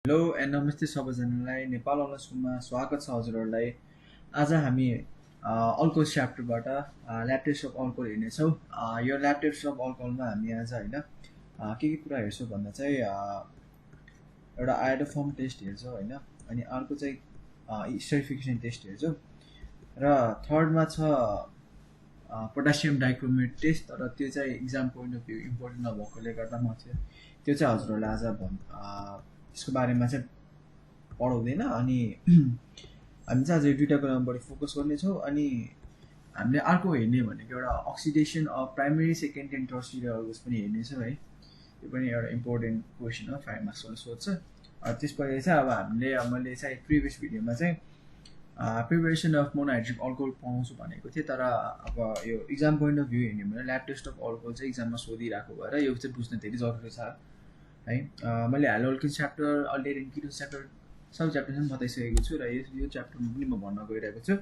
Hello and नमस्ते सबैजनालाई Nepal online स्कुलमा स्वागत छ हजुरहरूलाई। आज हामी अल्कोहल च्याप्टरबाट ल्याब टेस्ट अफ अल्कोहल हेर्नेछौँ। यो ल्याब टेस्ट अफ अल्कोहलमा हामी आज होइन के कुरा हेर्छौँ भन्दा चाहिँ एउटा आयोडोफर्म टेस्ट हेर्छौँ होइन, अनि अर्को चाहिँ स्टेरिफिकेसन टेस्ट हेर्छौँ र थर्डमा छ पोटासियम डाइक्रोमेट टेस्ट। तर त्यो चाहिँ exam point of view important नभएकोले गर्दा म चाहिँ त्यो चाहिँ हजुरहरूलाई आज त्यसको बारेमा चाहिँ पढाउँदैन। अनि हामी चाहिँ आज यो दुईवटा कुरामा बढी फोकस गर्नेछौँ। अनि हामीले अर्को हेर्ने भनेको एउटा oxidation of primary secondary and tertiary organs पनि हेर्नेछौँ है। यो पनि एउटा इम्पोर्टेन्ट क्वेसन हो, 5 मार्क्सले सोध्छ। त्यसपछि चाहिँ अब मैले चाहिँ प्रिभियस भिडियोमा चाहिँ प्रिपरेसन अफ मोनोहाइड्रिक अल्कोहल पढाउँछु भनेको थिएँ। तर अब यो इक्जाम पोइन्ट अफ भ्यू हेर्ने भने ल्याब टेस्ट अफ अल्कोहल चाहिँ इक्जाममा सोधिरहेको भएर यो चाहिँ बुझ्न धेरै जरुरी छ है। मैले हाल अल्कोहल च्याप्टर अल्डेरिन किटोन च्याप्टर सब च्याप्टर पनि बताइसकेको छु र यो च्याप्टरमा पनि म भन्न गइरहेको छु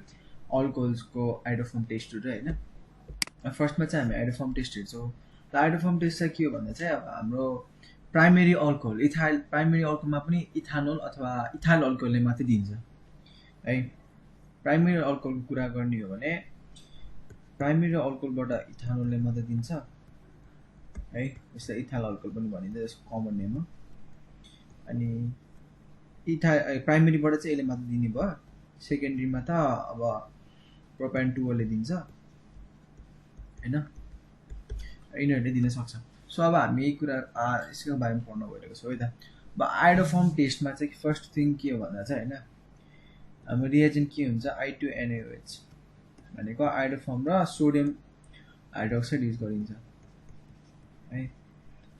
अल्कोहल्सको आइडोफर्म टेस्टहरू होइन। फर्स्टमा चाहिँ हामी आइडोफर्म टेस्ट हेर्छौँ। र आइडोफर्म टेस्ट चाहिँ के हो भन्दा चाहिँ अब हाम्रो प्राइमेरी अल्कोहल प्राइमेरी अल्कोहलमा पनि इथानोल अथवा इथाइल अल्कोहलले मात्रै दिन्छ है। प्राइमेरी अल्कोहलको कुरा गर्ने हो भने प्राइमेरी अल्कोहलबाट इथानोलले मात्रै दिन्छ है। यसलाई इथाइल अल्कोहल पनि भनिन्छ, यसको कमन नेम हो। अनि प्राइमेरीबाट चाहिँ यसले मात्रै दिने भयो। सेकेन्डरीमा त अब प्रोपान 2ले दिन्छ होइन, यिनीहरूले दिन सक्छ। सो अब हामी यही कुरा यसको बारेमा पढ्न गइरहेको छौँ है त। अब आइडोफर्म टेस्टमा चाहिँ फर्स्ट थिङ के हो भन्दा चाहिँ होइन, हाम्रो रिएजेन्ट के हुन्छ I2NaOH भनेको आइडोफर्म र सोडियम हाइड्रोक्साइड युज गरिन्छ है,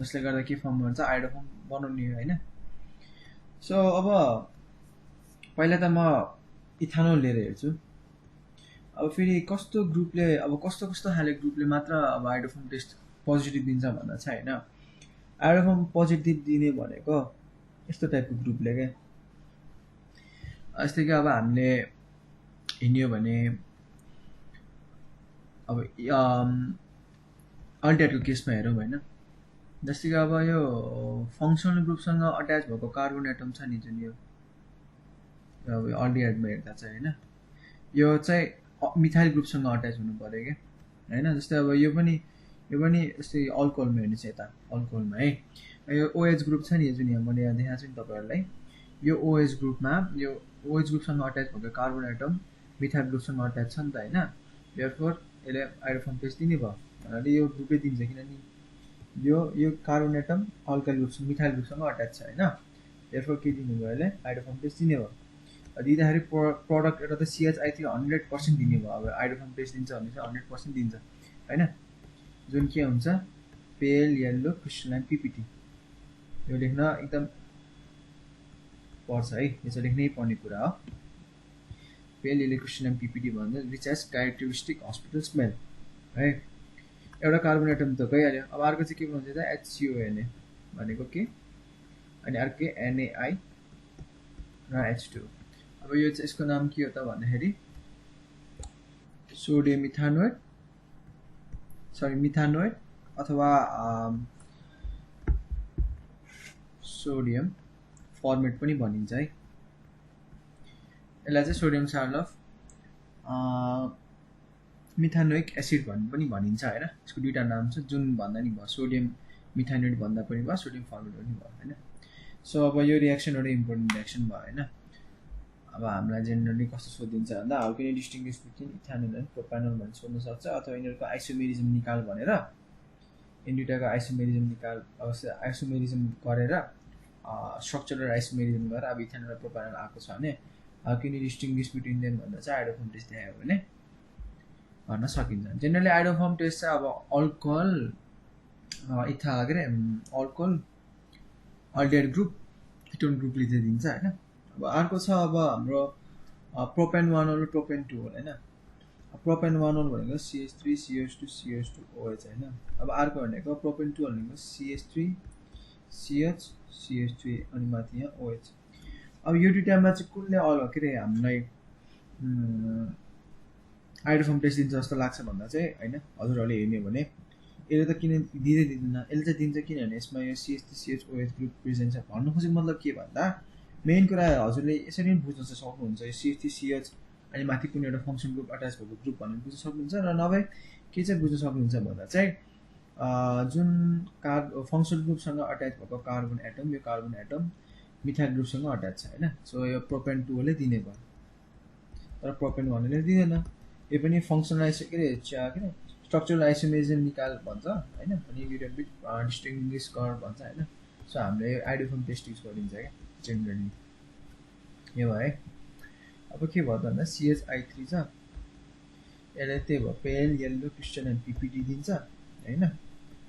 जसले गर्दा के फर्म हुन्छ आइडोफर्म बनाउने हो होइन। सो अब पहिला त म इथानोल लिएर हेर्छु। अब फेरि कस्तो कस्तो खाले ग्रुपले मात्र अब आइडोफर्म टेस्ट पोजिटिभ दिन्छ भन्दा चाहिँ होइन, आइडोफर्म पोजिटिभ दिने भनेको यस्तो टाइपको ग्रुपले क्या। जस्तै कि अब हामीले हिँड्यो भने अब अल्डिहाइडको केसमा हेरौँ होइन, जस्तै कि अब यो फङ्सनल ग्रुपसँग अट्याच भएको कार्बन एटम छ नि जुन यो अब अल्डिहाइडमा हेर्दा चाहिँ होइन, यो चाहिँ मिथाइल ग्रुपसँग अट्याच हुनु पऱ्यो क्या होइन। जस्तै अब यो पनि जस्तै अल्कोहलमा हेर्नुहोस् यता अल्कोहलमा है, यो OH ग्रुप छ नि जुन यहाँ मैले यहाँ देखाएको छु नि तपाईँहरूलाई, यो OH ग्रुपमा यो OH ग्रुपसँग अट्याच भएको कार्बन एटम मिथाइल ग्रुपसँग अट्याच छ नि त होइन। देयरफोर यसले आइडोफर्म टेस्ट दिने भयो भन्नाले यो ग्रुपले दिन्छ, किनभने यो कार्बन एटम अल्काइल ग्रुपसँग मिथाइल ग्रुपसँग अट्याच छ होइन। देयरफोर के दिनुभयो यसले आइडोफर्म टेस्ट दिने भयो। दिँदाखेरि प्रडक्ट एउटा त CH3 100% दिने भयो। अब आइडोफर्म टेस्ट दिन्छ भने चाहिँ 100% दिन्छ होइन, जुन के हुन्छ पेल येल्लो क्रिस्टलाइन PPT। यो लेख्न एकदम पर्छ है, यो चाहिँ लेख्नै पर्ने कुरा हो। पेल येल्लो क्रिस्टलाइन PPT भन्छ which has characteristic hospital smell है। एउटा कार्बन एटम त गइहाल्यो। अब अर्को चाहिँ के भन्छ त HCONA भनेको के, अनि अर्को NaI र H2। अब यो चाहिँ यसको नाम के हो त भन्दाखेरि सोडियम मिथानोइड अथवा सोडियम फर्मेट पनि भनिन्छ है। यसलाई चाहिँ सोडियम साल्ट अफ मिथानोइक एसिड पनि भनिन्छ होइन। यसको दुईवटा नाम छ, जुन भन्दा नि भयो सोडियम मिथानोइड भन्दा पनि भयो, सोडियम फर्मेट पनि भयो होइन। सो अब यो रिएक्सन एउटा इम्पोर्टेन्ट रिएक्सन भयो होइन। अब हामीलाई जेनरली कस्तो सोधिन्छ भन्दा how can you distinguish between ethanol and propanol भनेर सोध्न सक्छ, अथवा यिनीहरूको आइसोमेरिजम निकाल भनेर यिनी दुईवटाको आइसोमेरिजम निकाल आइसोमेरिजम गरेर स्ट्रक्चरल आइसोमेरिजम गरेर अब इथानोल र प्रोपानोल आएको छ भने how can you distinguish between them भन्दा चाहिँ आइडोफर्म टेस्ट देखायो भने भन्न सकिन्छ। जेनरली आइडोफर्म टेस्ट चाहिँ अब alcohol alcohol aldehyde group ketone ग्रुपले चाहिँ दिन्छ होइन। अब अर्को छ अब हाम्रो प्रोपेन 1 र प्रोपेन 2 होइन। प्रोपेन 1 भनेको CH3 CH2 CH2 OH होइन। अब अर्को भनेको प्रोपेन 2 भनेको CH3 CH CH3 अनि माथि यहाँ OH। अब यो दुईटामा चाहिँ कुनले के अरे हामीलाई आइडोफर्म टेस्ट दिन्छ जस्तो लाग्छ भन्दा चाहिँ होइन, हजुरहरूले हेर्ने हो भने यसले त किन दिँदैन, यसले चाहिँ दिन्छ किनभने यसमा यो CH3 CH OH group present छ। भन्नु खोजेको मतलब के भन्दा मेन कुरा हजुरले यसरी नै बुझ्न चाहिँ सक्नुहुन्छ यो CH3 CH अनि माथि कुनै एउटा फङ्सन ग्रुप अट्याच भएको ग्रुप भनेर बुझ्न सक्नुहुन्छ र नभए के चाहिँ बुझ्न सक्नुहुन्छ भन्दा चाहिँ जुन फङ्सन ग्रुपसँग अट्याच भएको कार्बन एटम यो कार्बन एटम मिथाइल ग्रुपसँग अट्याच छ हैन सो यो प्रोपेन 2 ले दिने भयो तर प्रोपेन 1 ले दिँदैन यो पनि फङ्सनलाइज के अरे स्ट्रक्चरल आइसोमेरिजम निकाल भन्छ हैन अनि लिटल बिट डिस्टिङ्ग्विश गर भन्छ हैन सो हामीले आइडियोफर्म टेस्ट युज गरिन्छ क्या जेनरली यो भयो है अब के भयो भन्दा CHI3 छ यसले त्यही भयो पेल येल्लो क्रिस्टल एन्ड PPT दिन्छ हैन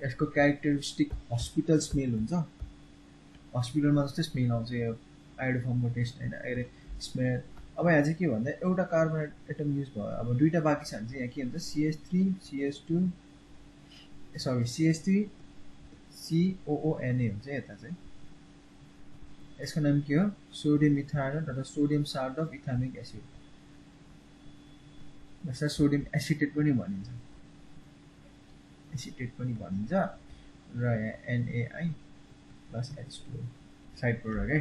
यसको क्यारेक्टरिस्टिक हस्पिटल स्मेल हुन्छ हस्पिटलमा जस्तै स्मेल आउँछ यो आइडियोफर्मको टेस्ट हैन अरे स्मेल अब यहाँ चाहिँ के भन्दा एउटा कार्बन एटम युज भयो अब दुईटा बाँकी छ भने चाहिँ यहाँ के हुन्छ CH3 CH2 sorry CH3 COONA हुन्छ यता चाहिँ यसको नाम के हो सोडियम इथानोल अथवा सोडियम साल्ट अफ इथानिक एसिड जसलाई सोडियम एसिटेट पनि भनिन्छ र यहाँ NaI plus H2 side product है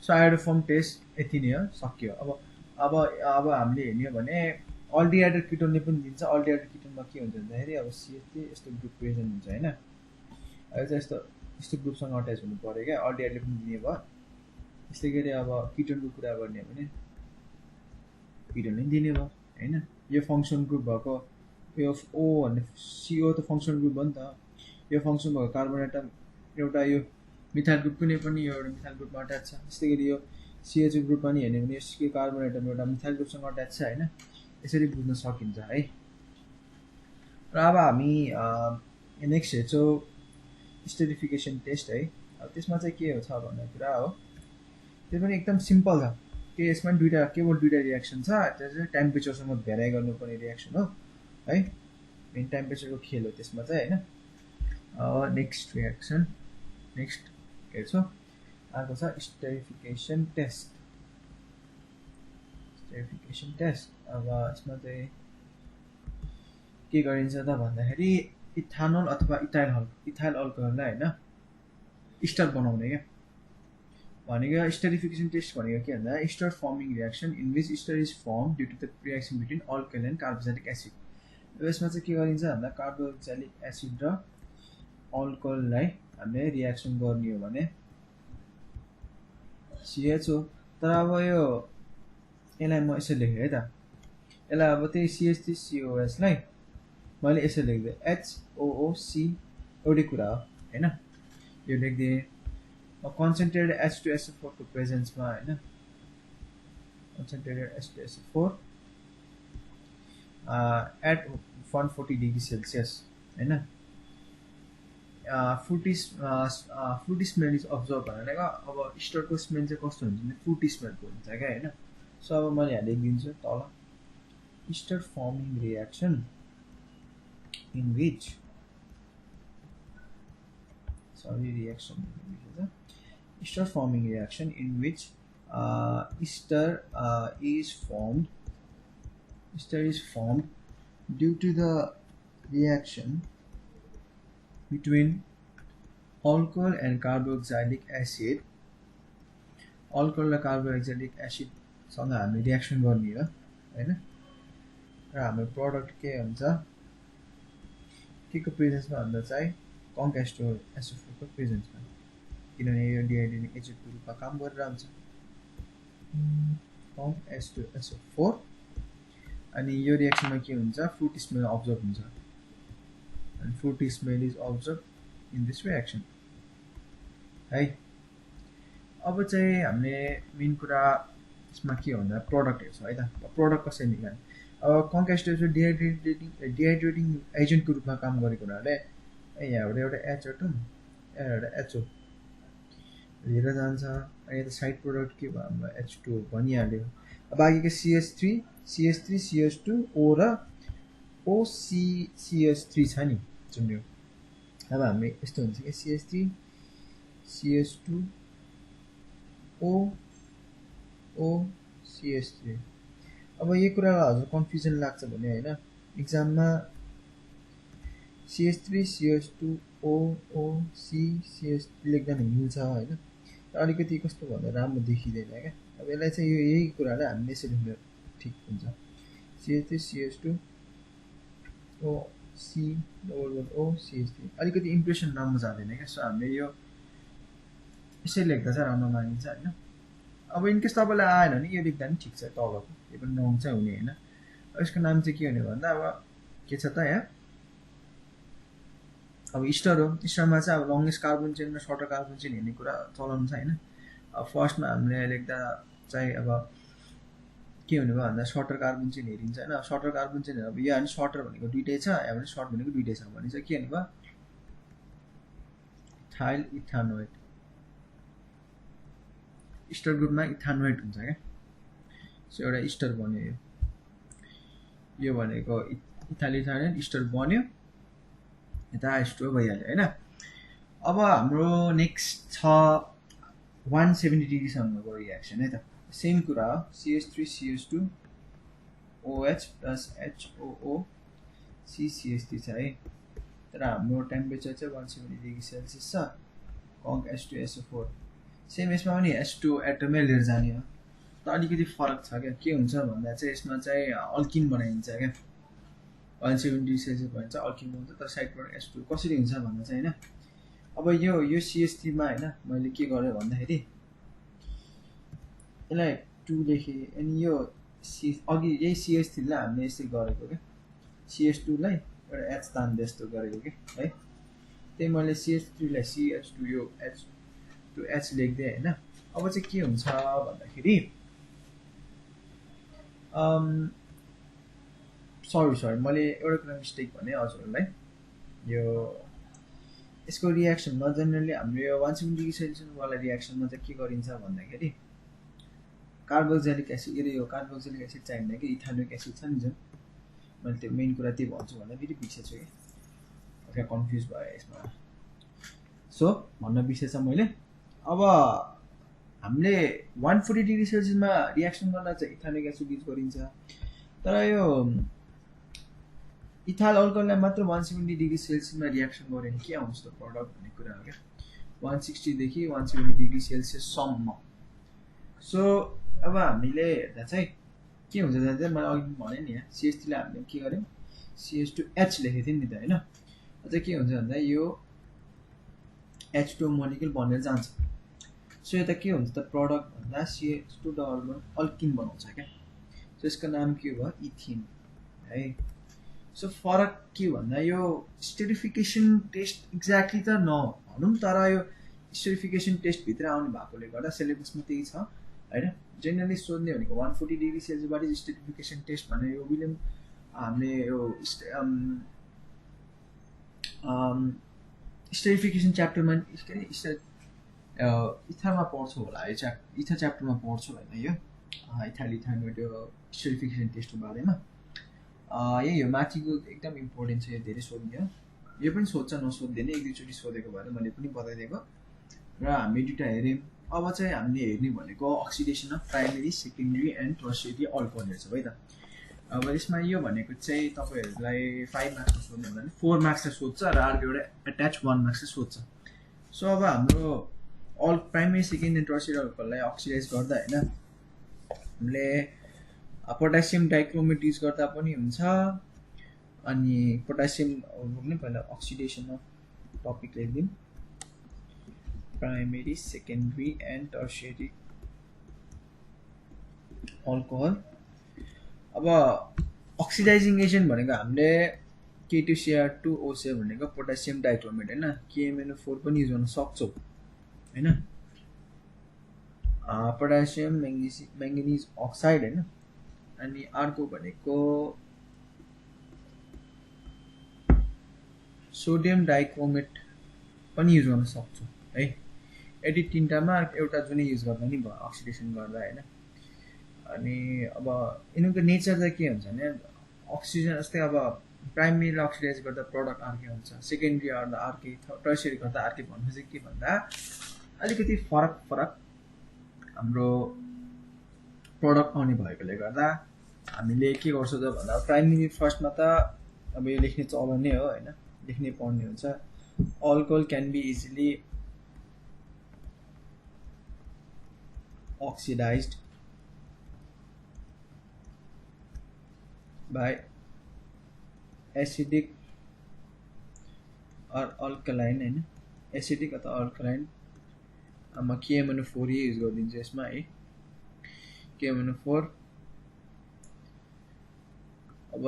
सो आइडियोफर्म टेस्ट यति नै हो सक्यो अब हामीले हेर्ने भने अल्डिहाइडेड किटोनले पनि दिन्छ अल्डिहाइडेड किटोनमा के हुन्छ भन्दाखेरि अब CH3 यस्तो ग्रुप प्रेजेन्ट हुन्छ हैन अब चाहिँ यस्तो ग्रुपसँग अट्याच हुनु पर्यो क्या अल्डिहाइडले पनि दिने भयो यसले गरी अब किटोनको कुरा गर्ने भने किटोनले पनि दिने भयो हैन यो फङ्सन ग्रुप भएको यो O भन्ने CO त फङ्सन ग्रुप हो नि त यो फङ्सन भएको कार्बन एटम एउटा यो मिथाइल ग्रुप कुनै पनि यो एउटा मिथाइल ग्रुपमा अट्याच छ त्यस्तै गरी यो CH ग्रुप पनि हेर्ने भने यसको कार्बन एटम एउटा मिथाइल ग्रुपसँग अट्याच छ हैन यसरी बुझ्न सकिन्छ है र अब हामी नेक्स्ट हेर्छौँ स्टेरिफिकेसन टेस्ट है अब त्यसमा चाहिँ के छ भन्ने कुरा हो त्यो पनि एकदम सिम्पल छ के यसमा केवल दुईटा रियाक्सन छ त्यो चाहिँ टेम्परेचरसँग भेराइ गर्नुपर्ने रियाक्सन हो है मेन टेम्परेचरको खेल हो त्यसमा चाहिँ हैन नेक्स्ट रियाक्सन नेक्स्ट हेर्छौँ अर्को छ स्टेरिफिकेसन टेस्ट अब यसमा चाहिँ के गरिन्छ त भन्दाखेरि इथानोल अथवा इथाइल अल्कोहललाई हैन स्टर बनाउने क्या भनेको स्टेरिफिकेसन टेस्ट भनेको के भन्दा ester forming reaction in which ester is form due to the reaction between alcohol and carboxylic acid यसमा चाहिँ के गरिन्छ भन्दा कार्बोक्सिलिक एसिड र अल्कोहललाई हामीले रियाक्सन गर्ने हो भने CH हो तर अब यो यसलाई म यसरी लेखेँ है त यसलाई अब त्यही CH3COS लाई मैले यसरी लेख्दै HOOC एउटै कुरा हो हैन यो लेख्दिएँ कन्सन्ट्रेटेड H2SO4 को प्रेजेन्समा हैन concentrated H2SO4 at 140 degree Celsius हैन फ्रुटी स्मेल इज अब्जर्भ भनेको अब स्टरको स्मेल चाहिँ कस्तो हुन्छ भने फ्रुटी स्मेलको हुन्छ क्या हैन सो अब मैले यहाँ लेखिदिन्छु तल स्टर फर्मिङ रियाक्सन इन विच स्टर फर्मिङ रियाक्सन इन विच स्टर is formed due to the reaction between alcohol and carboxylic acid alcohol र carboxylic acid सँग हामी रियाक्सन गर्ने हो हैन र हाम्रो प्रोडक्ट के हुन्छ के को प्रेजेन्समा भन्दा चाहिँ CONH2SO4 को प्रेजेन्समा किनभने यो डिहाइड्रेटिङ एजेन्टको रूपमा काम गरेर हुन्छ CONH2SO4 अनि यो रियाक्सनमा के हुन्छ फ्रुटी स्मेल अब्जर्भ हुन्छ and fruity smell is observed in this reaction है अब चाहिँ हामीले मेन कुरा यसमा के भन्दा प्रोडक्ट हेर्छौँ है त प्रोडक्ट कसरी निकाल्ने अब CONH2SO डिहाइड्रेटिङ एजेन्टको रूपमा काम गरेको हुनाले यहाँबाट एउटा H एटम एउटा HO लिएर जान्छ अनि यता साइड प्रोडक्ट के भयो हाम्रो H2 भनिहाल्यो बाँकीको CH3 CH2 O र OCCH3 छ नि जुन यो अब हामी यस्तो हुन्छ कि CH3 CH2 OCH3 अब यो कुरालाई हजुर कन्फ्युजन लाग्छ भने हैन एक्जाममा CH3 CH2 OCCH3 लेख्दा नि मिल्छ हैन अलिकति कस्तो भन्दा राम्रो देखिँदैन क्या। अब यसलाई चाहिँ यही कुरालाई हामीले यसरी लेख्नु ठिक हुन्छ। CH3 CH2 O C double bond O CH3 अलिकति इम्प्रेसन राम्रो जाँदैन क्या। सो हामीले यो यसरी लेख्दा चाहिँ राम्रो मानिन्छ होइन। अब इनकेस तपाईँलाई आएन भने यो लेख्दा पनि ठिक छ, तलको यो पनि रङ चाहिँ हुने होइन। यसको नाम चाहिँ के हुने भन्दा अब के छ त यहाँ अब स्टर हो। स्टरमा चाहिँ अब लङ्गेस्ट कार्बन चेन र सर्टर कार्बन चेन हेर्ने कुरा चलन छ होइन। अब फर्स्टमा हामीले लेख्दा चाहिँ अब के हुने भयो भन्दा सर्टर कार्बन चेन हेरिन्छ होइन। अब सर्टर कार्बन चेन अब यहाँ भने सर्टर भनेको दुइटै छ, यहाँ भने सर्ट भनेको दुइटै छ भने चाहिँ के हुने भयो इथाइल इथानोएट। स्टर ग्रुपमा इथानोएट हुन्छ क्या। सो एउटा स्टर बन्यो यो भनेको इथाइल इथानोएट स्टर बन्यो, यता H2O भइहाल्यो होइन। अब हाम्रो नेक्स्ट छ 170 डिग्रीसम्मको रियाक्सन है त। सेम कुरा हो, CH3 CH2 OH plus HOO CCH3 छ है। तर हाम्रो टेम्परेचर चाहिँ 170 डिग्री सेल्सियस छ। कङ्क H2SO4 सेम यसमा पनि H2 एटमै लिएर जाने हो। त अलिकति फरक छ क्या। के हुन्छ भन्दा चाहिँ यसमा चाहिँ अल्किन बनाइन्छ क्या। 170 डिग्री सेल्सियस भन्छ अल्किन हुन्छ, तर साइडबाट H2 कसरी हुन्छ भन्दा चाहिँ होइन। अब यो CH3 मा होइन मैले के गरेँ भन्दाखेरि यसलाई 2 लेखेँ अनि यो अघि यही CH3 लाई हामीले यसरी गरेको क्या। CH2 लाई एउटा H तान्दै यस्तो गरेको क्या है। त्यही मैले CH3 लाई CH2 यो H2H लेख्दै होइन। अब चाहिँ के हुन्छ भन्दाखेरि सरी मैले एउटा कुरा मिस्टेक भने हजुरहरूलाई। यो यसको रियाक्सनमा जेनरली हाम्रो यो 170 डिग्री सेल्सियसवाला रियाक्सनमा चाहिँ के गरिन्छ भन्दाखेरि कार्बोक्सिलिक एसिड यो कार्बोक्सिलिक एसिड चाहिँदैन कि इथानोइक एसिड छ नि जुन, मैले त्यो मेन कुरा त्यही भन्छु भन्दा फेरि बिर्सेछु कि क्या कन्फ्युज भयो यसमा। सो भन्न बिर्सेछ मैले। अब हामीले 140 डिग्री सेल्सियसमा रियाक्सन गर्दा चाहिँ इथानोइक एसिड युज गरिन्छ, तर यो इथाइल अल्कोहललाई मात्र 170 डिग्री सेल्सियसमा रियाक्सन गऱ्यो भने के आउँछ त प्रडक्ट भन्ने कुरा हो क्या। 160 देखि 170 डिग्री सेल्सियससम्म। सो अब हामीले हेर्दा चाहिँ के हुन्छ चाहिँ मैले अघि भने नि यहाँ CH3 लाई हामीले के गर्यौँ CH2H लेखेको थियौँ नि त होइन। अझ के हुन्छ भन्दा यो H2 मोलिक्युल बनेर जान्छ। सो यता के हुन्छ त प्रडक्ट भन्दा CH2 डबल बन्ड अल्किन बनाउँछ क्या। सो यसको नाम के भयो इथिन है। सो फरक के भन्दा यो स्टेरिफिकेसन टेस्ट एक्ज्याक्टली त नभनौँ, तर यो स्टेरिफिकेसन टेस्ट भित्र आउने भएकोले गर्दा सिलेबसमा त्यही छ होइन। जेनरली सोध्ने भनेको 140 डिग्री सेल्सियसबाट स्टेरिफिकेसन टेस्ट भनेर यो विलियम हामीले यो स्टेरिफिकेसन च्याप्टरमा इथरमा पढ्छौँ होला है। इथर च्याप्टरमा पढ्छौँ होइन यो इथाइल इथानोएट यो स्टेरिफिकेसन टेस्टको बारेमा। यही हो माथिको एकदम इम्पोर्टेन्ट छ, यो धेरै सोध्ने हो। यो पनि सोध्छ नसोध्दैन, एक दुईचोटि सोधेको भएर मैले पनि बताइदिएको र हामी दुइटा हेऱ्यौँ। अब चाहिँ हामीले हेर्ने भनेको oxidation of primary secondary and tertiary alcohol हेर्छ है त। अब यसमा यो भनेको चाहिँ तपाईँहरूलाई 5 मार्क्समा सोध्ने हुँदा पनि 4 मार्क्सले सोध्छ र अर्को एउटा एट्याच 1 मार्क्सले सोध्छ। सो अब हाम्रो प्राइमेरी सेकेन्ड एन्ड टर्सियरी अल्कोहललाई अक्सिडाइज गर्दा होइन हामीले पोटासियम डाइक्रोमेट युज गर्दा पनि हुन्छ। अनि पोटासियम नै पहिला अक्सिडेसन अफ टपिक लेखिदिउँ primary secondary and tertiary alcohol. अब अक्सिडाइजिङ एजेन्ट भनेको हामीले K2Cr2O7 भनेको पोटासियम डाइक्रोमेट होइन, KMNO4 पनि युज गर्न सक्छौँ होइन। पोटासियम म्याङ्गनिज अक्साइड होइन। अनि अर्को भनेको सोडियम डाइक्रोमेट पनि युज गर्न सक्छौँ है। यदि तिनटामा एउटा जुनै युज गर्दा नि भयो अक्सिडेसन गर्दा होइन। अनि अब यिनीहरूको नेचर चाहिँ के हुन्छ भने अक्सिजन जस्तै अब प्राइमेरीलाई अक्सिडाइज गर्दा प्रडक्ट अर्कै हुन्छ, सेकेन्डरी गर्दा अर्कै, टर्सियरी गर्दा अर्कै। भन्नु चाहिँ के भन्दा अलिकति फरक हाम्रो प्रडक्ट आउने भएकोले गर्दा हामीले के गर्छौँ त भन्दा प्राइमेरी फर्स्टमा त अब यो लेख्ने चलन नै हो होइन, लेख्नै पर्ने हुन्छ। Alcohol can be easily oxidized by acidic or alkaline हैन एसिडिक अथवा अल्कलाइन म KMNO4 युज गरिदिन्छु यसमा है KMNO4 अब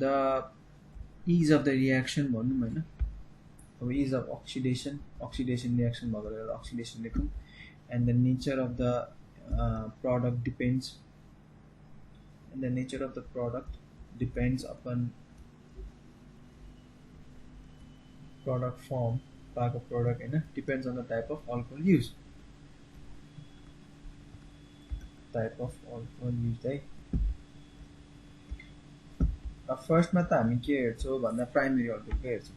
the ease of the reaction भनौं हैन अब ease of oxidation reaction भएको oxidation लेखौं and the nature of the product depends upon product form type of product हैन depends on the type of alcohol used है first मा त हामी के हेर्छौं भन्दा प्राइमरी अल्कोहल को हेर्छौं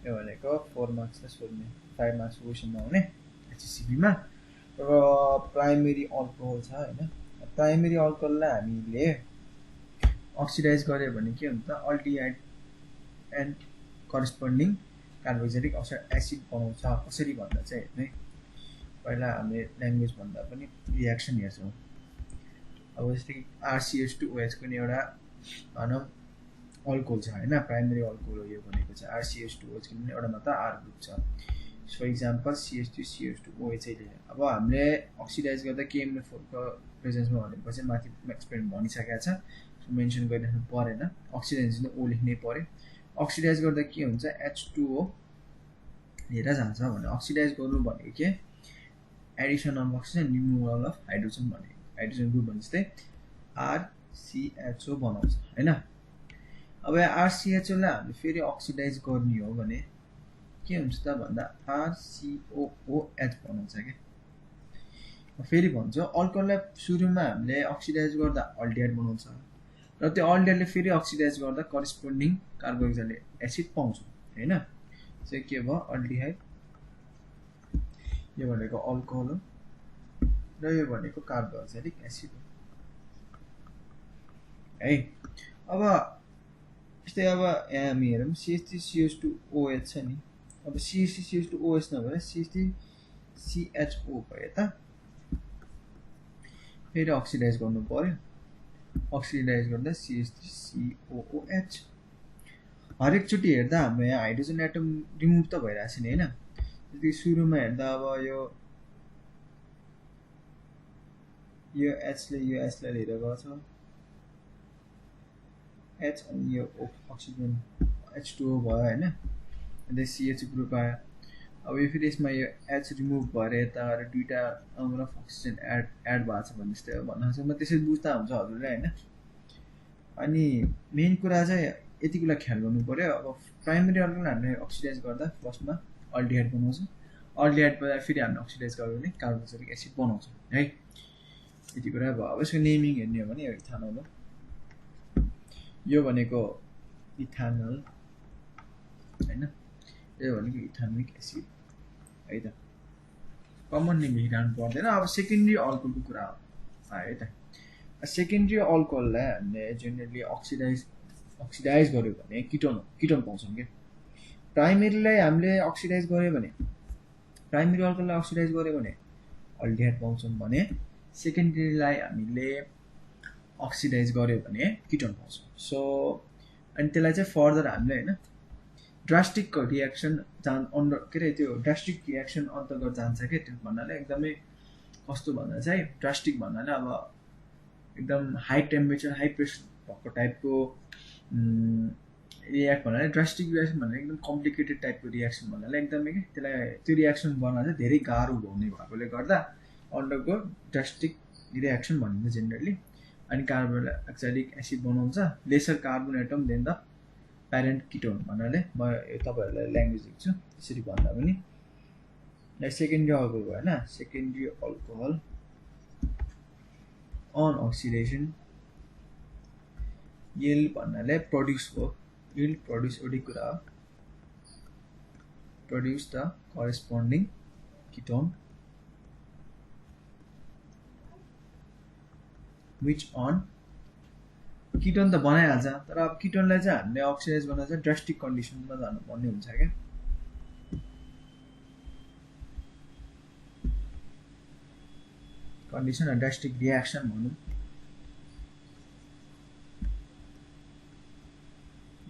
यो भनेको 4 मार्क्स ले सोध्ने 5 मार्क्स क्वेशनमा हुने HCCB मा र प्राइमरी अल्कोहल छ हैन प्राइमरी अल्कोहललाई हामीले अक्सिडाइज गर्यो भने के हुन्छ aldehyde and corresponding carboxylic acid बनाउँछ कसरी भन्दा चाहिँ हेर्ने पहिला हामीले ल्याङ्ग्वेज भन्दा पनि रियाक्सन हेर्छौं अब जस्तै RCH2OH को नि एउटा भनौं अल्कोहल छ हैन प्राइमरी अल्कोहल हो यो भनेको चाहिँ RCH2OH को नि एउटा मात्र R ग्रुप छ फर एक्जाम्पल CH2CH2OH ले अब हामीले अक्सिडाइज गर्दा KMNO4 को प्रेजेन्समा भनेपछि माथि एक्सपेरिमेन्ट भनिसकेको छ मेन्सन गरिराख्नु परेन अक्सिडाइज चाहिँ O लेख्नै पर्यो अक्सिडाइज गर्दा के हुन्छ H2O लिएर जान्छ भने अक्सिडाइज गर्नु भनेको के Edison of oxygen removal of hydrogen भनेको हाइड्रोजन ग्रुप भनेजस्तै RCHO बनाउँछ हैन अब RCHO लाई हामीले फेरि अक्सिडाइज गर्ने हो भने के हुन्छ त भन्दा RCOOH बनाउँछ के फेरि भन्छ अल्कोहललाई सुरुमा हामीले अक्सिडाइज गर्दा अल्डिहाइड बनाउँछ र त्यो अल्डिहाइडले फेरि अक्सिडाइज गर्दा करस्पोन्डिङ कार्बोक्सिलिक एसिड पाउँछ हैन चाहिँ के भयो अल्डिहाइड यो भनेको अल्कोहल हो र यो भनेको कार्बोक्सिलिक एसिड हो है अब यस्तै अब यहाँ हामी हेरौं CH3CH2OH छ नि अब CH3CH2OH नभएर CH3CHO भयो त फेरि अक्सिडाइज गर्नु पर्यो अक्सिडाइज गर्दा CH3COOH हरेक चोटी हेर्दा हाम्रो यहाँ हाइड्रोजन एटम रिमुभ त भइराछ नि हैन त्यसै सुरुमा हेर्दा अब यो H ले यो S लाई लिएर गएको छ H अनि यो अक्सिजन H2O भयो हैन अनि CH ग्रुप आयो अब यो फेरि यसमा यो H रिमुभ भएर यता दुईटा नम्बर अफ अक्सिजन एड भएको छ भने जस्तै हो भन्न सक्छु म त्यसरी बुझ्दा हुन्छ हजुरले हैन अनि मेन कुरा चाहिँ यति कुरा ख्याल गर्नु पर्यो अब प्राइमरी अल्कोहल हामीले अक्सिडाइज गर्दा फर्स्टमा अल्डिहाइड बनाउँछ अल्डिहाइड बाट फेरि हामीले अक्सिडाइज गर्यो भने कार्बोक्सिलिक एसिड बनाउँछ है यति कुरा भयो अब यसको नेमिङ हेर्ने हो भने यो इथानोल हो यो भनेको इथानल हैन यो भनेको इथानोइक एसिड है त कमन नेम लेखिरहनु पर्दैन अब सेकेन्डरी अल्कोहलको कुरा आयो है त सेकेन्डरी अल्कोहललाई हामीले जेनरली अक्सिडाइज गर्यो भने किटोन पाउँछौं के प्राइमरीलाई हामीले अक्सिडाइज गर्यो भने प्राइमरी अल्कोहललाई अक्सिडाइज गर्यो भने अल्डिहाइड पाउँछौं भने सेकेन्डरीलाई हामीले अक्सिडाइज गर्यो भने किटोन पाउँछौं सो अनि त्यसलाई चाहिँ फर्दर हामीले हैन ड्रास्टिक रियाक्सन अन्डर के रे त्यो ड्रास्टिक रियाक्सन अन्तर्गत जान्छ के त्यो भन्नाले एकदमै कस्तो भन्दा चाहिँ ड्रास्टिक भन्नाले अब एकदम हाई टेम्परेचर हाई प्रेसर भएको टाइपको रियाक्ट भन्नाले ड्रास्टिक रियाक्सन भन्नाले एकदम कम्प्लिकेटेड टाइपको रियाक्सन भन्नाले एकदमै के त्यसलाई त्यो रियाक्सन गर्न चाहिँ धेरै गाह्रो हुने भएकोले गर्दा अन्डरगो ड्रास्टिक रियाक्सन भनिन्छ जेनरली अनि कार्बोक्सिलिक एसिड बनाउँछ lesser carbon atom than the parent ketone भन्नाले म तपाईहरुलाई ल्याङ्ग्वेज दिन्छु त्यसरी भन्दा पनि सेकेन्डरी अल्कोहल भयो हैन secondary alcohol on oxidation yield भन्नाले प्रोड्युस हो yield प्रोड्युस एउटै कुरा हो produce the corresponding ketone which on ketone त बनाइहाल्छ तर अब किटोनलाई चाहिँ हामीले अक्सिडाइज गर्न चाहिँ ड्रास्टिक कन्डिसनमा जानु पर्ने हुन्छ के कन्डिसन ड्रास्टिक रियाक्सन भनौँ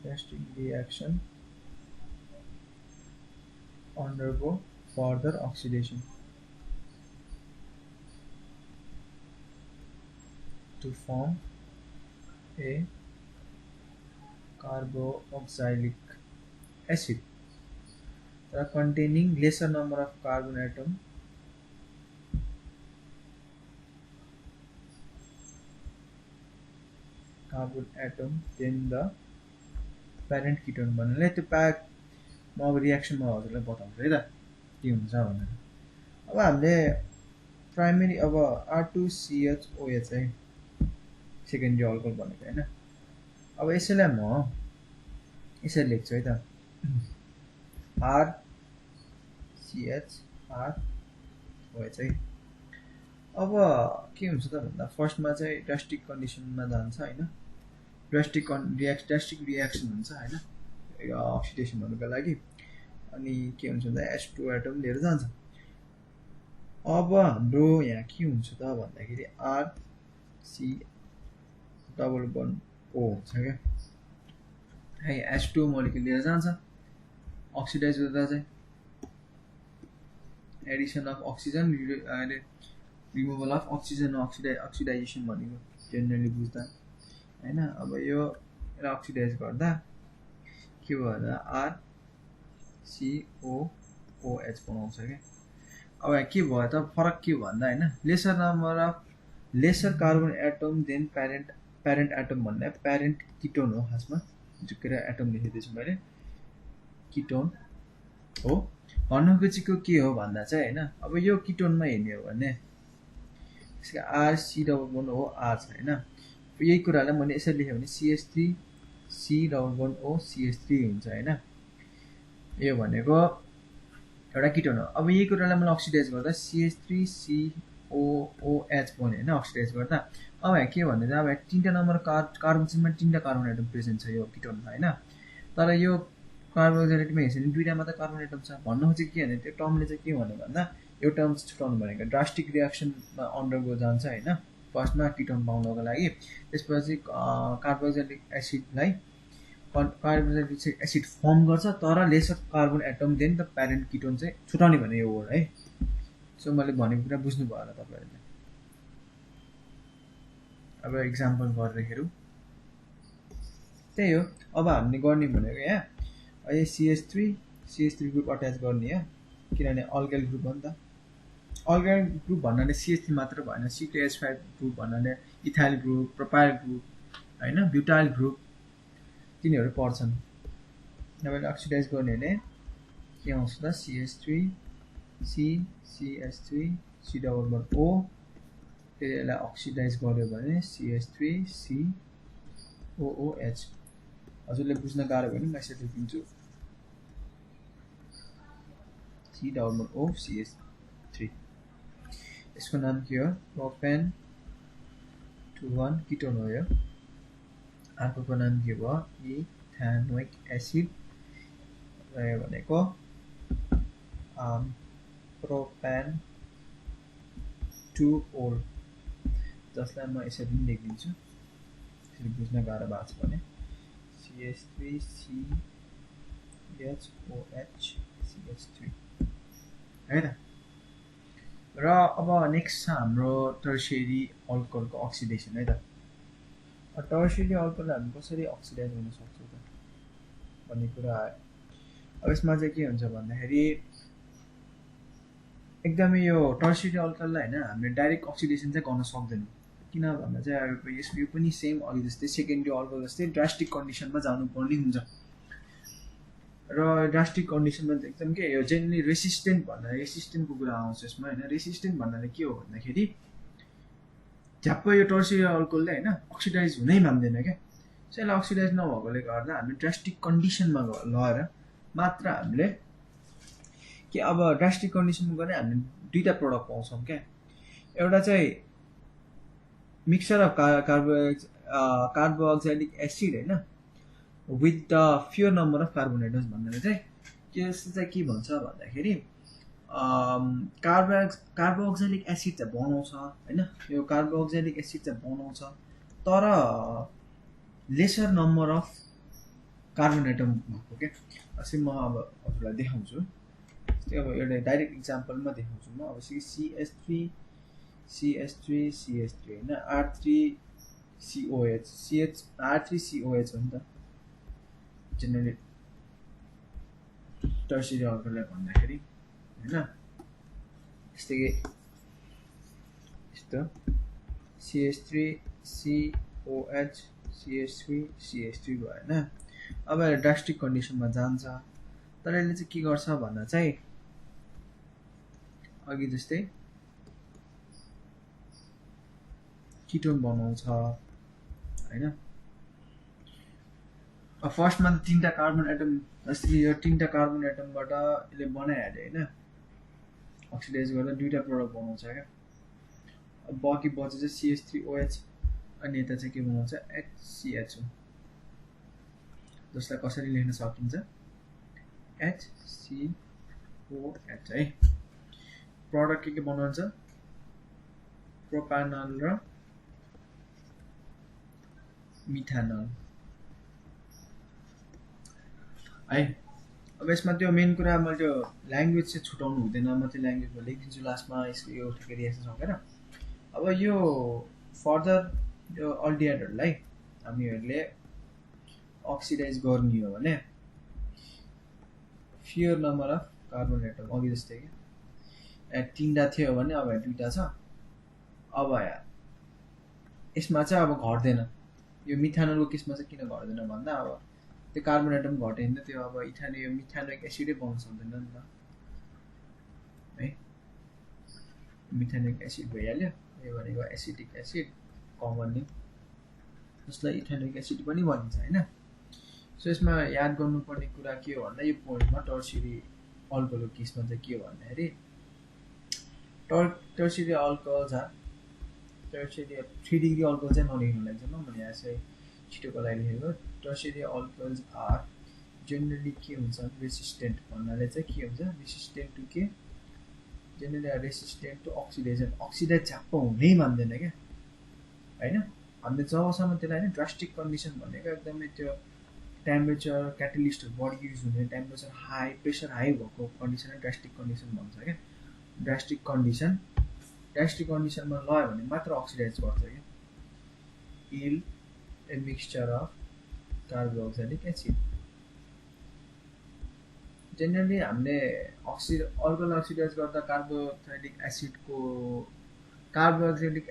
drastic reaction undergo further oxidation to form a carboxylic acid containing lesser number of carbon atom than the parent ketone भन्नाले त्यो प्याक म अब रियाक्सनमा हजुरलाई बताउँछु है त के हुन्छ भनेर अब हामीले प्राइमेरी अब R2CHOH है सेकेन्डरी अल्कोहल भनेको हैन अब यसैलाई म यसरी लेख्छु है त RCHROH है अब के हुन्छ त भन्दा फर्स्टमा चाहिँ ड्रास्टिक कन्डिसनमा जान्छ हैन ड्रास्टिक रियाक्सन हुन्छ हैन अक्सिडेसन भन्नुको लागि अनि के हुन्छ भन्दा H2 एटम लिएर जान्छ अब हाम्रो यहाँ के हुन्छ त भन्दाखेरि RC_O हुन्छ क्या है H2 मोलिक्युल लिएर जान्छ अक्सिडाइज गर्दा चाहिँ addition of oxygen removal of oxygen oxidisation भनेको जेनरली बुझ्दा हैन अब यो अक्सिडाइज गर्दा के भयो भन्दा RCOOH बनाउँछ क्या अब यहाँ के भयो त फरक के भन्दा हैन lesser carbon atom than parent atom भन्ने प्यारेन्ट किटोन हो खासमा जुन एटम लेखिदिएछु मैले किटोन हो भन्नु खोजेको के हो भन्दा चाहिँ हैन अब यो किटोनमा हेर्ने हो भने यसको RC_O R छ हैन यही कुरालाई मैले यसरी लेखेँ भने CH3C_O CH3 हुन्छ हैन यो भनेको एउटा किटोन हो अब यही कुरालाई मैले अक्सिडाइज गर्दा CH3COOH बन्यो हैन अक्सिडाइज गर्दा अब यहाँ के भन्दै अब तीनटा नम्बर कार्बन चेनमा तीनटा कार्बन एटम प्रेजेन्ट छ यो किटोनमा हैन तर यो कार्बोक्सिलेटमा हेर्छ भने दुईटा मात्र कार्बन एटम छ भन्नु खोजेको के भने त्यो टर्मले चाहिँ के भन्यो भन्दा यो टर्म छुटाउनु भनेको ड्रास्टिक रियाक्सनमा अन्डरगो जान्छ हैन फर्स्टमा किटोन पाउनको लागि त्यसपछि कार्बोक्सिलिक एसिड फर्म गर्छ तर lesser carbon atom than the parent ketone चाहिँ छुटाउने भने यो वर्ड है सो मैले भनेको कुरा बुझ्नु भयो होला तपाईहरुले अब एक्जाम्पल गरेर हेरौँ त्यही हो अब हामीले गर्ने भनेको यहाँ अहिले CH3 ग्रुप अट्याच गर्ने हो किनभने अल्काइल ग्रुप हो नि त अल्काइल ग्रुप भन्नाले CH3 मात्र भएन C2H5 ग्रुप भन्नाले इथाइल ग्रुप प्रोपाइल ग्रुप हैन ब्युटाइल ग्रुप तिनीहरू पर्छन् तपाईले अक्सिडाइज गर्ने भने के आउँछ त CH3CCH3C_O त्यसलाई अक्सिडाइज गर्यो भने CH3COOH हजुरले बुझ्न गाह्रो भयो भने म यसरी लेखिदिन्छु C_OCH3 यसको नाम के हो प्रोपेन 2,1 किटोन हो यो अर्कोको नाम के भयो इथानोइक एसिड यो भनेको प्रोपेन 2-ol जसलाई म यसरी लेखिदिन्छु यसरी बुझ्न गाह्रो भएको छ भने CH3CHOH CH3 है त र अब नेक्स्ट छ हाम्रो टर्सियरी अल्कोहलको अक्सिडेसन है त टर्सियरी अल्कोहललाई हामी कसरी अक्सिडाइज गर्न सक्छौँ त भन्ने कुरा आयो अब यसमा चाहिँ के हुन्छ भन्दाखेरि एकदमै यो टर्सियरी अल्कोहललाई हैन हामीले डाइरेक्ट अक्सिडेसन चाहिँ गर्न सक्दैनौँ किन भन्दा चाहिँ अब यो पनि सेम अघि जस्तै सेकेन्डरी अल्कोहल जस्तै ड्रास्टिक कन्डिसनमा जानुपर्ने हुन्छ र ड्रास्टिक कन्डिसनमा एकदम के यो जेनरली रेसिस्टेन्टको कुरा आउँछ यसमा हैन रेसिस्टेन्ट भन्नाले के हो भन्दाखेरि झ्याप्प यो टर्सियरी अल्कोहलले हैन अक्सिडाइज हुनै मान्दैन क्या त्यसलाई अक्सिडाइज नभएकोले गर्दा हामी ड्रास्टिक कन्डिसनमा लगेर मात्र हामीले कि अब ड्रास्टिक कन्डिसनमा गरे हामीले दुईटा प्रोडक्ट पाउँछौँ क्या एउटा चाहिँ मिक्सचर अफ कार्बोक्सिलिक एसिड हैन with the fewer number of carbon atoms भन्नाले चाहिँ के भन्छ भन्दाखेरि कार्बोक्सिलिक एसिड चाहिँ बनाउँछ होइन, यो कार्बोक्सिलिक एसिड चाहिँ बनाउँछ, तर lesser number of carbon atom भएको क्या। अस्ति म अब हजुरलाई देखाउँछु, जस्तै अब एउटा डाइरेक्ट इक्जाम्पलमा देखाउँछु म। अब CH3 होइन, R3COH, R3COH हो नि त जेनरली टर्सियरी अल्कोहललाई भन्दाखेरि होइन। यस्तै यस्तो CH3COH CH3 भयो होइन। अब ड्रास्टिक कन्डिसनमा जान्छ, तर यसले चाहिँ के गर्छ भन्दा चाहिँ अघि जस्तै किटोन बनाउँछ होइन। फर्स्टमा त 3टा कार्बन एटम, जस्तै यो 3टा कार्बन एटमबाट यसले बनाइहाल्यो होइन, अक्सिडाइज गरेर 2टा प्रोडक्ट बनाउँछ क्या। अब बाँकी बचे चाहिँ CH3OH अनि यता चाहिँ के बनाउँछ HCHO, जसलाई कसरी लेख्न सकिन्छ HCOH है। प्रोडक्ट के बनाउँछ प्रोपानल र मिथानल है। अब यसमा त्यो मेन कुरा मैले त्यो ल्याङ्ग्वेज चाहिँ छुटाउनु हुँदैन, म त्यो ल्याङ्ग्वेजमा लेखिदिन्छु लास्टमा यो ठिकै रिएक्सन सकेर। अब यो फर्दर यो अल्डिहाइडहरूलाई हामीहरूले अक्सिडाइज गर्ने हो भने fear number of carbon atom अघि जस्तै कि 3टा थियो भने अब 2टा छ। अब यसमा चाहिँ अब घट्दैन, यो मिथानलको केसमा चाहिँ किन घट्दैन भन्दा अब त्यो कार्बन एटम घट्यो भने त्यो अब यो मिथानोइक एसिडै बनाउन सक्दैन नि त है। मिथानोइक एसिड भइहाल्यो, यो भनेको एसिटिक एसिड कमन नेम, जसलाई इथानोइक एसिड पनि भनिन्छ होइन। सो यसमा याद गर्नुपर्ने कुरा के हो भन्दा यो पोइन्टमा टर्सियरी अल्कोहलको केसमा चाहिँ के हो भन्दाखेरि टर्सियरी अल्कोहल छ, टर्सियरी 3 डिग्री अल्कोहल चाहिँ नलेख्नु लाग्छ म भने यहाँ चाहिँ छिटोको लागि लेखेको। टर्सियरी अल्कोहल्स आर जेनरली के हुन्छ रेसिस्टेन्ट भन्नाले चाहिँ के हुन्छ रेसिस्टेन्ट टु के, generally resistant to oxidation, oxidise झ्याप्प हुनै मान्दैन क्या होइन। हामीले जबसम्म त्यसलाई होइन ड्रास्टिक कन्डिसन भनेको एकदमै त्यो टेम्परेचर क्याटलिस्टहरू बढी युज हुने, टेम्परेचर हाई प्रेसर हाई भएको कन्डिसनलाई ड्रास्टिक कन्डिसन भन्छ क्या। ड्रास्टिक कन्डिसनमा लयो भने मात्र अक्सिडाइज गर्छ क्या। Yield a mixture of carboxylic acid, generally हामीले अल्कोहल अक्सिडाइज गर्दा कार्बोक्सिलिक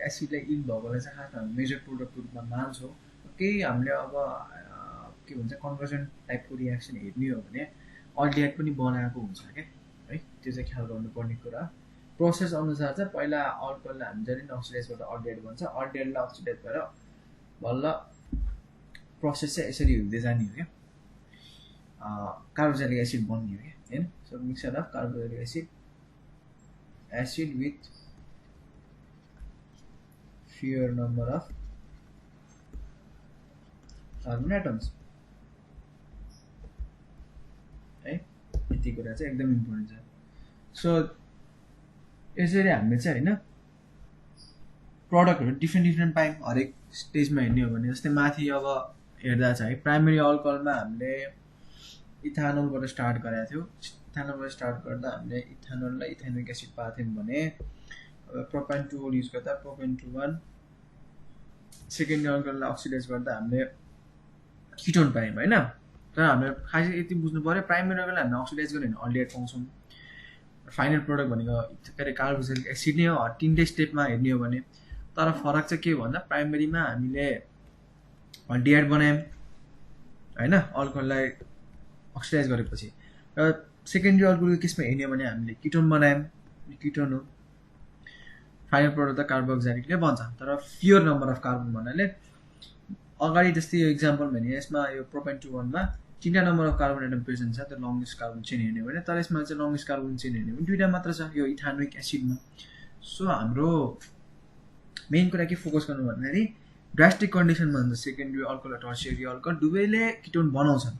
एसिडलाई इल भएकोलाई चाहिँ खासमा हामी मेजर प्रोडक्टको रूपमा मान्छौँ। केही हामीले अब के भन्छ कन्भर्जन टाइपको रियाक्सन हेर्ने हो भने अल्डिहाइड पनि बनाएको हुन्छ क्या है, त्यो चाहिँ ख्याल गर्नुपर्ने कुरा। प्रोसेस अनुसार चाहिँ पहिला अल्कोहललाई हामी जहिले पनि अक्सिडाइज गर्दा अल्डिहाइड भन्छ, अल्डिहाइडलाई अक्सिडाइज भएर बल्ल प्रोसेस चाहिँ यसरी हुँदै जाने हो क्या, कार्बोक्सिलिक एसिड बन्ने हो क्या होइन। So mixture of carboxylic acid with fewer number of carbon atoms है, यति कुरा चाहिँ एकदम इम्पोर्टेन्ट छ। सो यसरी हामीले चाहिँ होइन प्रडक्टहरू डिफ्रेन्ट पायौँ हरेक स्टेजमा हेर्ने हो भने। जस्तै माथि अब हेर्दा चाहिँ है प्राइमेरी अल्कोहलमा हामीले इथानोलबाट स्टार्ट गरेका थियौँ, इथानोलबाट स्टार्ट गर्दा हामीले इथानोललाई इथानोइक एसिड पाएको थियौँ भने प्रोपेन 2 युज गर्दा प्रोपेन 2 सेकेन्डरी अल्कोहललाई अक्सिडाइज गर्दा हामीले किटोन पायौँ होइन। तर हामीले खासै यति बुझ्नु पऱ्यो प्राइमेरी अल्कोहललाई हामीले अक्सिडाइज गर्यो भने अल्डिहाइड पाउँछौँ, फाइनल प्रोडक्ट भनेको के अरे कार्बोक्सिलिक एसिड नै हो 3टै स्टेपमा हेर्ने हो भने। तर फरक चाहिँ के हो भन्दा प्राइमेरीमा हामीले अल्डिहाइड बनायौँ होइन अल्कोहललाई अक्सिडाइज गरेपछि, र सेकेन्डरी अल्कोहलको केसमा हेर्ने हो भने हामीले किटोन बनायौँ, किटोन हो फाइनल प्रोडक्ट त कार्बोक्सिलिकले बन्छ। तर फियर नम्बर अफ कार्बन भन्नाले अगाडि जस्तै यो इक्जाम्पल भने यसमा यो प्रोपेन 2 मा 3टा number of carbon atom present छ, त्यो लङ्गेस्ट कार्बन चेन हेर्ने हो भने। तर यसमा चाहिँ लङ्गेस्ट कार्बन चेन हेर्ने हो भने 2टा मात्र छ यो इथानोइक एसिडमा। सो हाम्रो मेन कुरा के फोकस गर्नु भन्दाखेरि ड्रास्टिक कन्डिसनमा हुन्छ सेकेन्डरी अल्कोहल र टर्सियरी अल्कोहल दुवैले किटोन बनाउँछन्,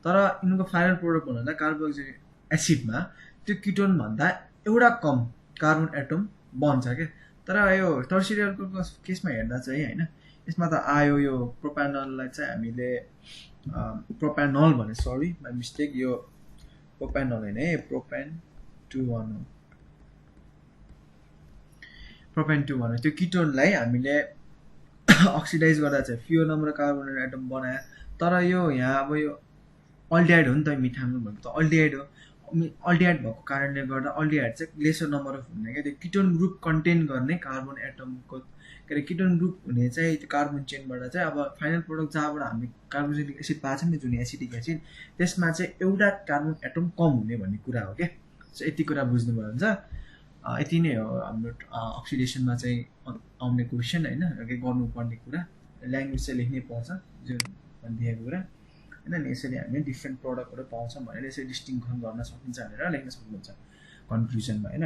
तर यिनको फाइनल प्रोडक्ट भन्दा कार्बोक्सिलिक एसिडमा त्यो किटोन भन्दा एउटा कम कार्बन एटम बन्छ क्या। तर यो टर्सियरी अल्कोहलको केसमा हेर्दा चाहिँ होइन, यसमा त आयो यो प्रोप्यानललाई चाहिँ हामीले प्रोप्यानल भने, सरी माई मिस्टेक, यो प्रोप्यानल होइन है, प्रोपेन 2 हो, प्रोपेन 2 भन्यो। त्यो किटोनलाई हामीले अक्सिडाइज गर्दा चाहिँ फ्युअर नम्बर कार्बन एटम बनायो। तर यो यहाँ अब यो अल्डिहाइड हो नि त, मिथानल भनेको त अल्डिहाइड हो। अल्डिहाइड भएको कारणले गर्दा अल्डिहाइड चाहिँ लेसर नम्बर अफ हुने क्या, त्यो किटोन ग्रुप कन्टेन गर्ने कार्बन एटमको, के अरे किटोन ग्रुप हुने चाहिँ त्यो कार्बन चेनबाट चाहिँ अब फाइनल प्रोडक्ट जहाँबाट हामीले कार्बोक्सिलिक एसिड पाएको छ नि, जुन एसिडिक एसिड, त्यसमा चाहिँ एउटा कार्बन एटम कम हुने भन्ने कुरा हो क्या। सो यति कुरा बुझ्नुभयो हुन्छ। यति नै हो हाम्रो अक्सिडेसनमा चाहिँ आउने क्वेसन होइन, गर्नुपर्ने कुरा। ल्याङ्ग्वेज चाहिँ लेख्नै पर्छ जुन दिएको कुरा होइन नि। यसरी हामीले डिफ्रेन्ट प्रडक्टहरू पाउँछौँ भनेर यसरी डिस्टिङसन गर्न सकिन्छ भनेर लेख्न सक्नुहुन्छ कन्क्लुजनमा होइन।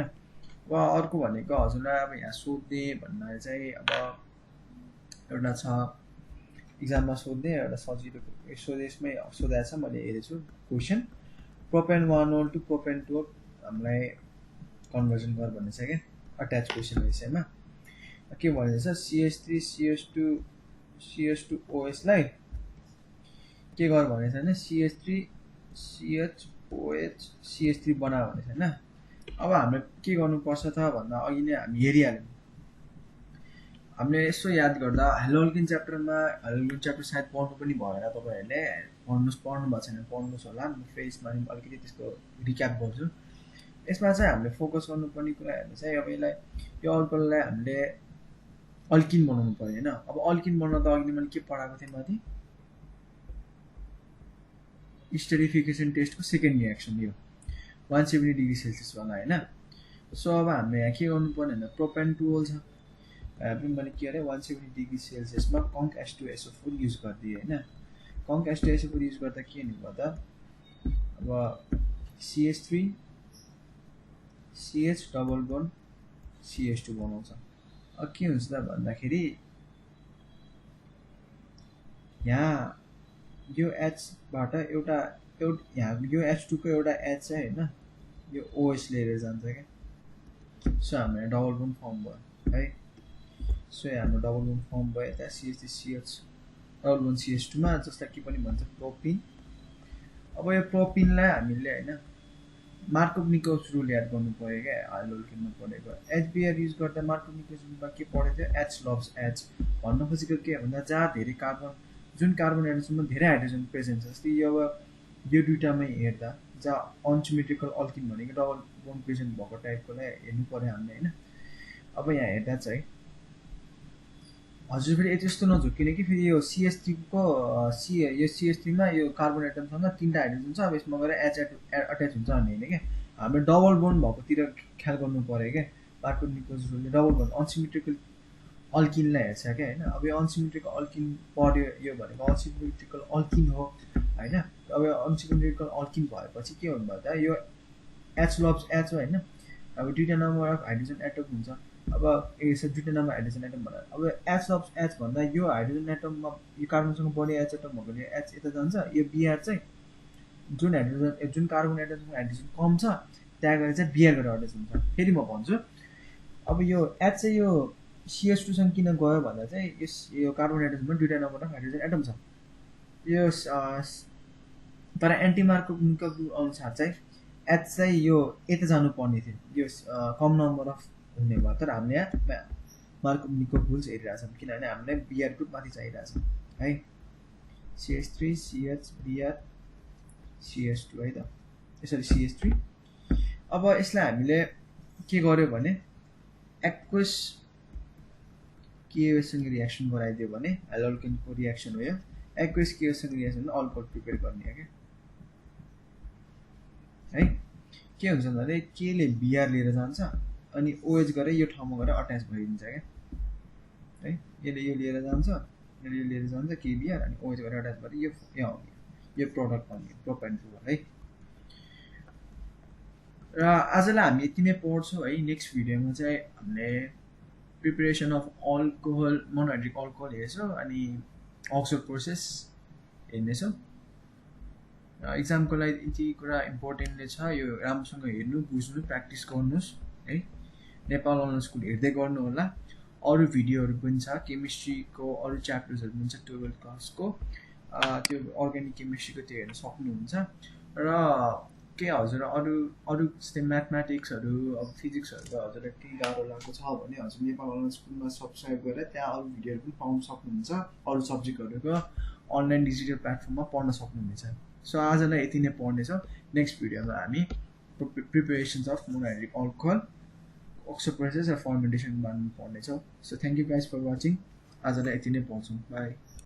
अब अर्को भनेको हजुरलाई अब यहाँ सोध्ने भन्दा चाहिँ अब एउटा छ इक्जाममा सोध्ने एउटा सजिलो यसमै सोधेको छ, मैले हेरेको छु क्वेसन। प्रोपेन 1 टु प्रोपेन 2 हामीलाई कन्भर्जन गर भन्ने छ क्या, अट्याच क्वेसन विषयमा के भनेको छ, CH3 CH2 OH लाई के गर भनेको छ भने CH3 CHOH CH3 बना भनेको छ होइन। अब हामीले के गर्नुपर्छ त भन्दा अघि नै हामी हेरिहाल्यौँ। हामीले यसो याद गर्दा हेलोल्किन च्याप्टरमा, हेलोल्किन च्याप्टर सायद पढ्नु पनि भएन तपाईँहरूले, पढ्नु भएको छैन पढ्नुहोस् होला। म फेसमा अलिकति त्यसको रिक्याप गर्छु। यसमा चाहिँ हामीले फोकस गर्नुपर्ने कुराहरू चाहिँ अब यसलाई, यो अल्कोहललाई हामीले अल्किन बनाउनु पर्यो होइन। अब अल्किन बनाउन त अघि मैले के पढाएको थिएँ माथि, स्टेरिफिकेसन टेस्टको सेकेन्ड रियाक्सन यो 170 डिग्री सेल्सियसवाला होइन। सो अब हामीले यहाँ के गर्नुपर्ने भन्दा प्रोपेन 2 छ, पनि मैले के अरे 170 डिग्री सेल्सियसमा कङ्क H2SO4 युज गरिदिएँ होइन। कङ्क H2SO4 युज गर्दा के हुने भन्दा अब CH3 CH double bond CH2 बनाउँछ। अब के हुन्छ त भन्दाखेरि यहाँ यो H-बाट एउटा यहाँ यो H2 को एउटा H चाहिँ होइन, यो OH लिएर जान्छ क्या। सो हाम्रो डबल बोन्ड फर्म भयो है। सो हाम्रो डबल बोन्ड फर्म भयो यता CH3 CH double bond CH2 मा, जसलाई के पनि भन्छ प्रोपिन। अब यो प्रोपिनलाई हामीले होइन मार्कोभ निकोल्स रुल याद गर्नु पर्यो क्या, हेलोल्किनमा पढेको। HBr युज गर्दा मार्कोभ निकोल्स रुलमा के पढेको थियो, H लभ्स H भन्न खोजेको के भन्दा जहाँ धेरै कार्बन, जुन कार्बन एटममा धेरै हाइड्रोजन प्रेजेन्ट छ, जस्तै यो अब यो दुइटामै हेर्दा जहाँ अनसिमेट्रिकल अल्किन भनेको डबल बोन्ड प्रेजेन्ट भएको टाइपकोलाई हेर्नु पर्यो हामीले होइन। अब यहाँ हेर्दा चाहिँ हजुर फेरि त्यस्तो नझुक्किने कि फेरि यो CH3 को यो CH3 मा यो कार्बन एटमसँग 3टा हाइड्रोजन छ, अब यसमा गएर H अट्याच हुन्छ भन्ने होइन क्या। हामीले डबल बोन्ड भएकोतिर ख्याल गर्नु पर्यो क्या। मार्कोभ निकोल्स रुलले डबल बोन्ड अनसिमेट्रिकल अल्किनलाई हेर्छ क्या होइन। अब यो अनसिमेट्रिकल अल्किन पढ्यो, यो भनेको अनसिमेट्रिकल अल्किन हो होइन। अब यो अनसिमेट्रिकल अल्किन भएपछि के हुनु भन्दा यो H लभ्स H हो होइन। अब दुईवटा नम्बर अफ हाइड्रोजन एटम हुन्छ, अब यसो दुईवटा नम्बर हाइड्रोजन एटम भनेर अब H लभ्स H भन्दा यो हाइड्रोजन एटममा यो कार्बनसँग बढी H एटम भएकोले H यता जान्छ। यो Br चाहिँ जुन हाइड्रोजन जुन कार्बन एटमसँग हाइड्रोजन कम छ त्यहाँ गएर चाहिँ Br गरेर अट्याच हुन्छ। फेरि म भन्छु, अब यो H चाहिँ यो CH2 सँग किन गयो भन्दा चाहिँ यो कार्बन एटममा दुईवटा नम्बर अफ हाइड्रोजन एटम छ यो, तर एन्टी मार्कोभ निकोल्स रुल अनुसार चाहिँ H चाहिँ यो यता जानुपर्ने थियो, यो कम नम्बर अफ हुने भयो। तर हामीले यहाँ मार्कोभ निकोल्स रुल्स हेरिरहेछौँ किनभने हामीलाई Br ग्रुप माथि चाहिरहेछ है। CH3 CH Br CH2 है त, यसरी CH3। अब यसलाई हामीले के गर्यो भने एक्वस केओसँग रियाक्सन गराइदियो भने हेलोल्किनको रियाक्सन हो यो। एक्वस केओसँग रियाक्सन अल्कोहल प्रिपेयर गर्ने हो क्या है। के हुन्छ भने केले Br लिएर जान्छ अनि OH गरेर यो ठाउँमा गएर अट्याच भइदिन्छ क्या है। यसले यो लिएर जान्छ, यसले यो लिएर जान्छ के Br अनि OH गरेर अट्याच भएर यो यहाँ आउने, यो प्रडक्ट बन्ने प्रोपेन 2 है। र आजलाई हामी यति नै पढ्छौँ है। नेक्स्ट भिडियोमा चाहिँ हामीले preparation of alcohol, monohydric alcohol हेर्छौँ अनि अक्सर प्रोसेस हेर्नेछौँ। इक्जामको लागि यति कुरा इम्पोर्टेन्टले छ, यो राम्रोसँग हेर्नु बुझ्नु प्र्याक्टिस गर्नुहोस् है। नेपाल अनलाइन स्कुल हेर्दै गर्नु होला। अरू भिडियोहरू पनि छ, केमिस्ट्रीको अरू च्याप्टर्सहरू पनि छ 12th क्लासको, त्यो अर्ग्यानिक केमिस्ट्रीको त्यो हेर्न सक्नुहुन्छ। र के हजुर अरू जस्तै म्याथमेटिक्सहरू अब फिजिक्सहरूको हजुरलाई केही गाह्रो लागेको छ भने हजुर नेपाल अनलाइन स्कुलमा सब्सक्राइब गरेर त्यहाँ अरू भिडियोहरू पनि पाउन सक्नुहुन्छ, अरू सब्जेक्टहरूको अनलाइन डिजिटल प्लेटफर्ममा पढ्न सक्नुहुनेछ। सो आजलाई यति नै पढ्नेछौँ। नेक्स्ट भिडियोमा हामी preparations of monohydric alcohol, oxo process र फर्मेन्टेसन बारेमा पढ्नेछौँ। So thank you guys for watching. आजलाई यति नै पढ्छौँ। बाई।